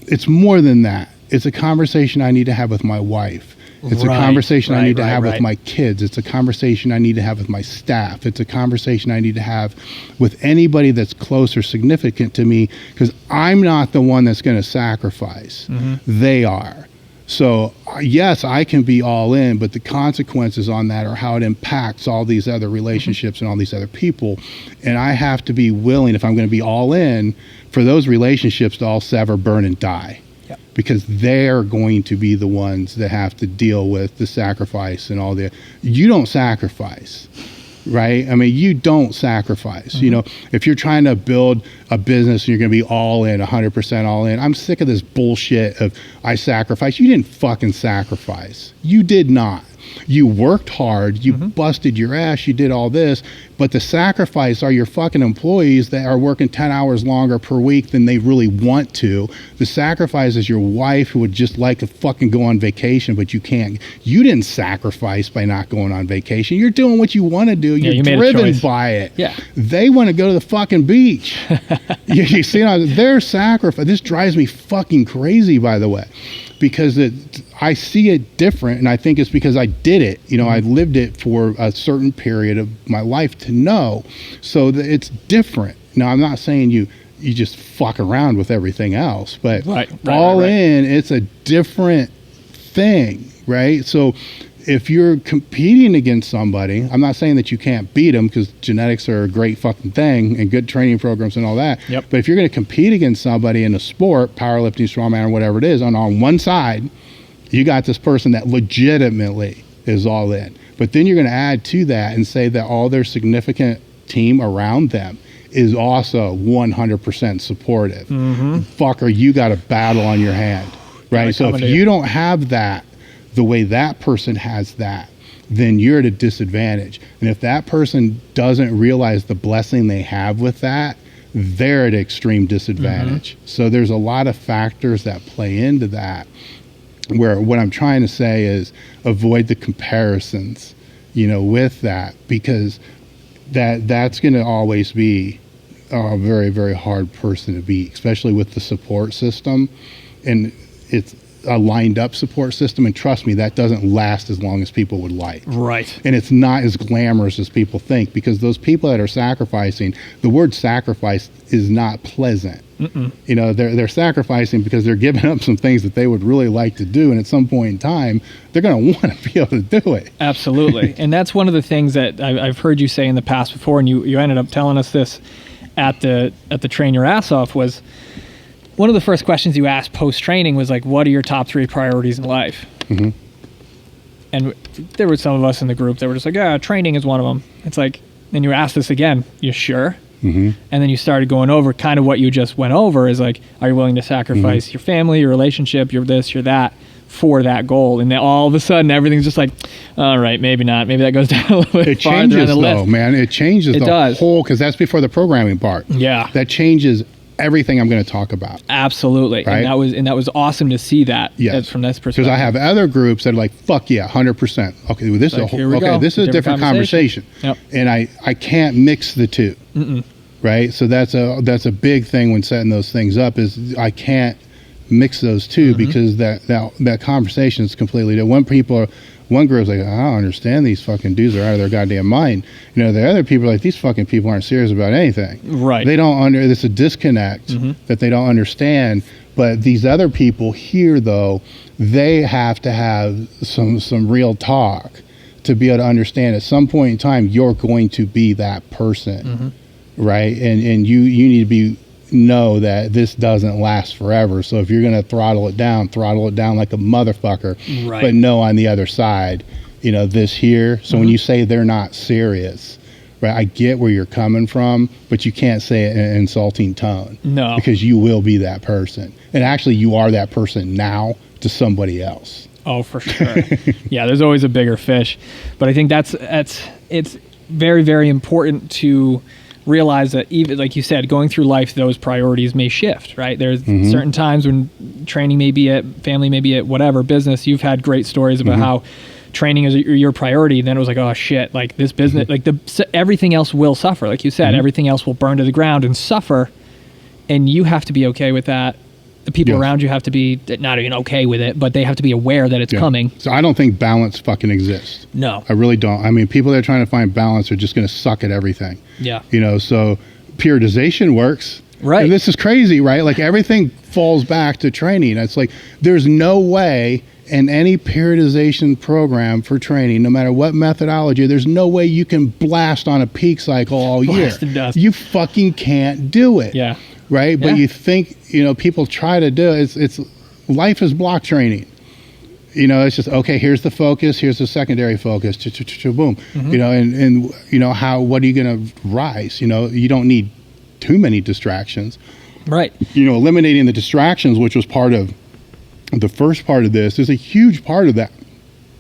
it's more than that. It's a conversation I need to have with my wife. It's a conversation I need to have with my kids. It's a conversation I need to have with my staff. It's a conversation I need to have with anybody that's close or significant to me, because I'm not the one that's going to sacrifice. They are. So yes, I can be all in, but the consequences on that are how it impacts all these other relationships and all these other people. And I have to be willing, if I'm going to be all in, for those relationships to all sever, burn, and die. Yep. Because they're going to be the ones that have to deal with the sacrifice and all the... You don't sacrifice. Right? I mean, you don't sacrifice. If you're trying to build a business and you're going to be all in, 100% all in, I'm sick of this bullshit of I sacrifice. You didn't fucking sacrifice. You did not. You worked hard. You busted your ass. You did all this. But the sacrifice are your fucking employees that are working 10 hours longer per week than they really want to. The sacrifice is your wife, who would just like to fucking go on vacation, but you can't. You didn't sacrifice by not going on vacation. You're doing what you want to do. You're driven by it. Yeah. They want to go to the fucking beach. you see, their sacrifice. This drives me fucking crazy, by the way, because I see it different, and I think it's because I did it. I lived it for a certain period of my life to know. So it's different. Now, I'm not saying you just fuck around with everything else, but all in, it's a different thing, right? So if you're competing against somebody, I'm not saying that you can't beat them, because genetics are a great fucking thing and good training programs and all that. Yep. But if you're going to compete against somebody in a sport, powerlifting, strongman, or whatever it is, on one side, you got this person that legitimately is all in. But then you're going to add to that and say that all their significant team around them is also 100% supportive. Fucker, you got a battle on your hand, right? So if you don't have that the way that person has that, then you're at a disadvantage. And if that person doesn't realize the blessing they have with that, they're at extreme disadvantage. So there's a lot of factors that play into that, where what I'm trying to say is avoid the comparisons, with that, because that's going to always be a very, very hard person to beat, especially with the support system. And it's a lined up support system, and trust me, that doesn't last as long as people would like. Right. And it's not as glamorous as people think, because those people that are sacrificing, the word sacrifice is not pleasant. They're sacrificing because they're giving up some things that they would really like to do, and at some point in time, they're going to want to be able to do it. Absolutely. And that's one of the things that I've heard you say in the past before, and you ended up telling us this at the Train Your Ass Off, was one of the first questions you asked post-training was like, what are your top 3 priorities in life? And there were some of us in the group that were just like, training is one of them. It's like, then you asked this again, you sure? And then you started going over kind of what you just went over, is like, are you willing to sacrifice your family, your relationship, your this, your that, for that goal, and then all of a sudden everything's just like, all right, maybe not, maybe that goes down a little bit farther on the list. It changes though, man. It changes the whole, because that's before the programming part. Yeah, that changes everything I'm going to talk about. Absolutely. Right? And that was awesome to see that from this perspective. Because I have other groups that are like, fuck yeah, 100%. Okay, this is this is a different conversation. Yep. And I can't mix the two. Mm-mm. Right? So that's a big thing when setting those things up, is I can't mix those two, because that conversation is completely different. One group's like, I don't understand, these fucking dudes are out of their goddamn mind. You know, the other people are like, these fucking people aren't serious about anything. Right. They don't there's a disconnect that they don't understand. But these other people here, though, they have to have some real talk to be able to understand at some point in time you're going to be that person. Right? And you need to know that this doesn't last forever. So if you're going to throttle it down like a motherfucker. Right. But know on the other side, you know, this here. So when you say they're not serious, right, I get where you're coming from, but you can't say it in an insulting tone. No. Because you will be that person. And actually you are that person now to somebody else. Oh, for sure. Yeah, there's always a bigger fish. But I think it's very, very important to realize that, even like you said, going through life, those priorities may shift, right? There's certain times when training may be it, family may be it, whatever, business. You've had great stories about how training is your priority. Then it was like, oh shit, like this business, like everything else will suffer. Like you said, everything else will burn to the ground and suffer. And you have to be okay with that. The people around you have to be not even okay with it, but they have to be aware that it's coming. So I don't think balance fucking exists. No. I really don't. I mean, people that are trying to find balance are just going to suck at everything. Yeah. You know, so periodization works. Right. And this is crazy, right? Like everything falls back to training. It's like there's no way in any periodization program for training, no matter what methodology, there's no way you can blast on a peak cycle all year. You fucking can't do it. Yeah. Right? But you think, you know, people try to do it. It's life is block training. You know, it's just, okay, here's the focus, here's the secondary focus, boom. You know, and you know, what are you going to rise? You know, you don't need too many distractions. Right. You know, eliminating the distractions, which was part of the first part of this, is a huge part of that.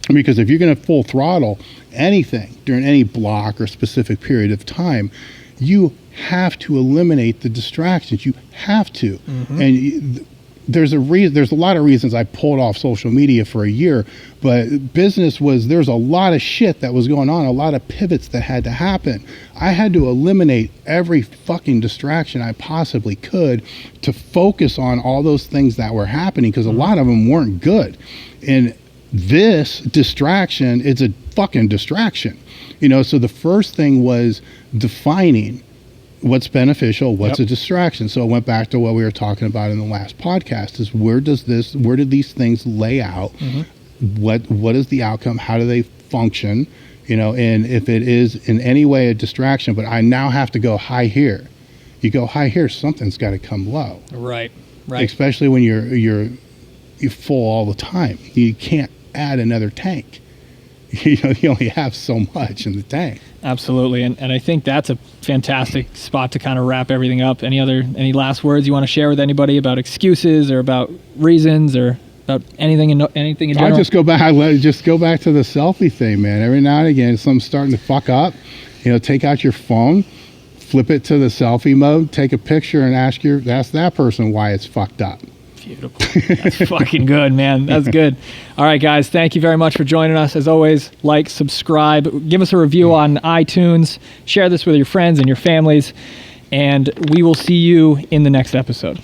Because if you're going to full throttle anything during any block or specific period of time, you have to eliminate the distractions. You have to. And there's a lot of reasons I pulled off social media for a year, but there's a lot of shit that was going on, a lot of pivots that had to happen. I had to eliminate every fucking distraction I possibly could to focus on all those things that were happening, because a lot of them weren't good. And this distraction, it's a fucking distraction. You know, so the first thing was defining what's beneficial, what's a distraction. So it went back to what we were talking about in the last podcast, is where do these things lay out? What is the outcome? How do they function? You know, and if it is in any way a distraction, but I now have to go high here. You go high here, something's got to come low. Right. Especially when you're full all the time. You can't add another tank. You know, you only have so much in the tank. Absolutely. And I think that's a fantastic spot to kind of wrap everything up. Any last words you want to share with anybody about excuses or about reasons or about anything in general? I just go back to the selfie thing, man. Every now and again, something's starting to fuck up. You know, take out your phone, flip it to the selfie mode, take a picture, and ask that person why it's fucked up. Beautiful. That's fucking good, man. That's good. All right, guys. Thank you very much for joining us. As always, like, subscribe, give us a review on iTunes, share this with your friends and your families, and we will see you in the next episode.